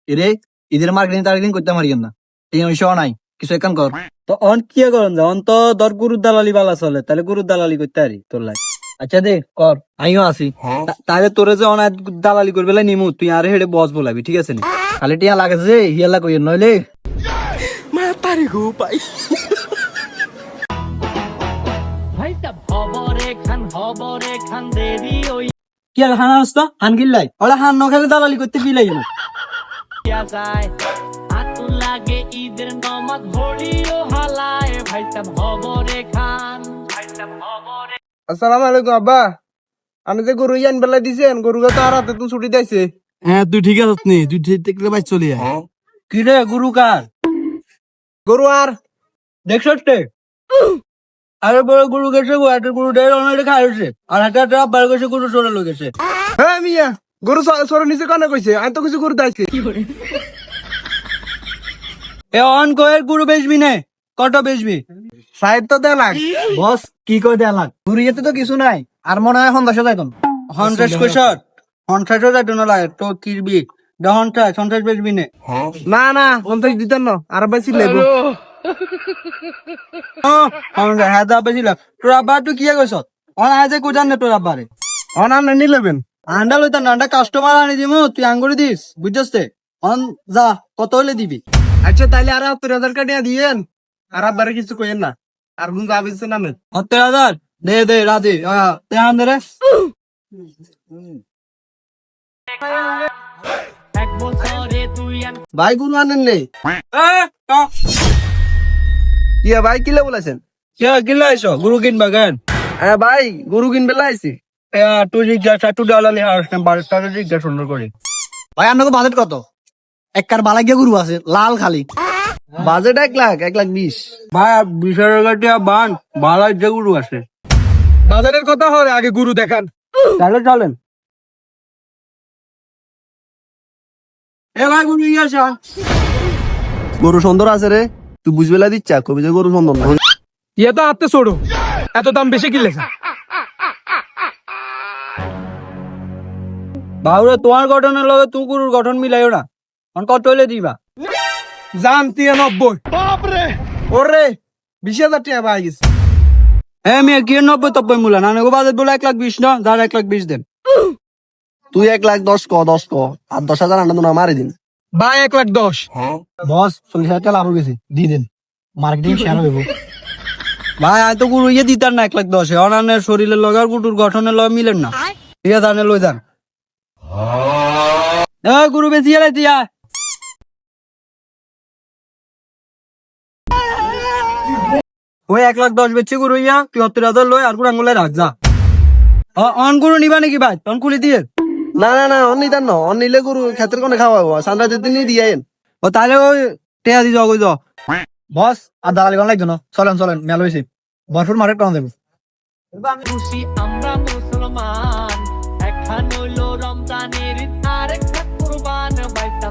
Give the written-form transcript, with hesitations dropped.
এরে ঈদের marketing targeting করতে পারিয়েন না, এই অংশ নাই, কিছু একখান কর। তো অন কি করেন যা অন তো ধর গরুর দালালি বালা চলে, তাহলে গরুর দালালি করতে পারি তোর লাই। আচ্ছা দে কর, আমিও আছি। তাহলে তোরে যে অনাথ দালালি করবে নিমু, তুই আর হেডে বস বলাবি, ঠিক আছে নি? খালি টিয়া লাগেছে যে হিয়ালা কইয়েন নইলে মাতারি গো পাই। কি আর হানা আসতো হান গিল্লাই ওরা হান নখালে দালালি করতে বিলাই না। আসসালামু আলাইকুম আব্বা, আমি যে গরু ইয়ান বেলা দিছেন গরুকে তো আর হাতে তো ছুটি দিয়েছে। হ্যাঁ তুই ঠিক আছে নি, তুই ঠিক থাকলে বাইর চলি আয়। কি রে গুরু কার? গরু আর দেখছো আরে বড় গুরু গেছে, একটা গুরু ডের অনেক খাইছে, আর একটা একটা বার গেছে গুরু সরে লোক গেছে। হ্যাঁ মিয়া, গরু সর নিচে কানে কইছে, আমি তো কিছু গরু দাইছি। এ অন কয়ের গুরু বেচবি নে, কটা বেচবি? সাইড তো দে লাগ। বস কি কই দেয়া লাগ, ঘুরিয়েতে তো কিছু নাই, আর মনে হয় এখন 10 যাইতন। 100 কইছত 100 যাইতো না লাগে তো কিরবি 100 বেচবি নে। না না 50 দিতেন না, আর বেশি লেবু। হ্যাঁ দা বেচিলা তোর আব্বা তুই কি কইছত? অন আজ কোজান নে তোর আব্বারে অনার নি লেবেন। আন্ডা লইতা না, আন্ডা কাস্টমার আনি দিমু, তুই আঙ্গুরি দিস বুঝছস তে? অন যা কত হইলে দিবি? আচ্ছা তাইলে আর 70,000 কাটিয়া দিয়েন, আর আব্বারে কিছু কইেন না, আর কোন যাবিছে না মে। 70,000 দে দে রাজি তে আন রে। ভাই গরু আনেন নেই? কি ভাই কিলে বলেছেন? কিলা আইছো গুরু কিনবা কেন? হ্যাঁ ভাই গরু কিনবে লাইছি। তুই জিজ্ঞাসা তুই ডালালি হার বারোটা জিজ্ঞাসা সুন্দর করে। ভাই আপনাকে বাজেট কত? একবার বালা গিয়া গরু আছে লাল খালি। বাজেট 1,20,000। ভাই 20,000 টাকা বান ভালো যে গুরু আছে। বাজারের কথা হলে আগে গরু দেখান। তাহলে চলেন। এ ভাই গুরু ইয়েছা গরু সুন্দর আছে রে, তুই বুঝবেলা দিচ্ছা কবি যে গরু সুন্দর না। ইয়ে তো হাতে ছোড়ো, এত দাম বেশি কি লেখা? বাবুরে তোমার গঠনের লগে তুই গুরুর গঠন মিলাইও না, অন কত হইলে দিবা? জান 93। ওরে 20,000 টাকা পাই গেছে। হ্যাঁ মেয়ে কি 90 মূলা না গো, বাজেট বলে 1,20,000 না, যার 1,20,000 দেন। তুই 1,10,000 ক আর 10,000 আন্ডা তো না মারি দিন। ভাই 1,10,000। বস 40,000 টাকা লাভ হয়ে গেছে, দিয়ে দেন, মার্কেটিং শেয়ার হইব। ভাই আয় তো গুরু ইয়ে দিতার না 1,10,000, অনানের শরীরের লগে আর গুরুর গঠনের লগে মিলেন না, ঠিক আছে আনে লই যান। গুরু বেশি এলাই দিয়া ওই 1,10,000 বেচছে গুরু ইয়া, 73,000 লই আর গুরু আঙ্গুলে রাখ যা। অন গুরু নিবা নাকি ভাই? তখন খুলি দিয়ে। না না না অন নিতেন না, অন নিলে গরু ক্ষেত্রে কোনে খাওয়াবো, সানরাইজের দিনই দিয়ে আইন। ও তাহলে ওই টেয়া দি যাও কই যাও। বস আর দালালি কোন লাগতো না, চলেন চলেন মেল হইছে, ভরপুর মার্কেট করা দেবো। আমরা মুসলমান, এখন হইল রমজানের আরেকটা কুরবান বাইতা।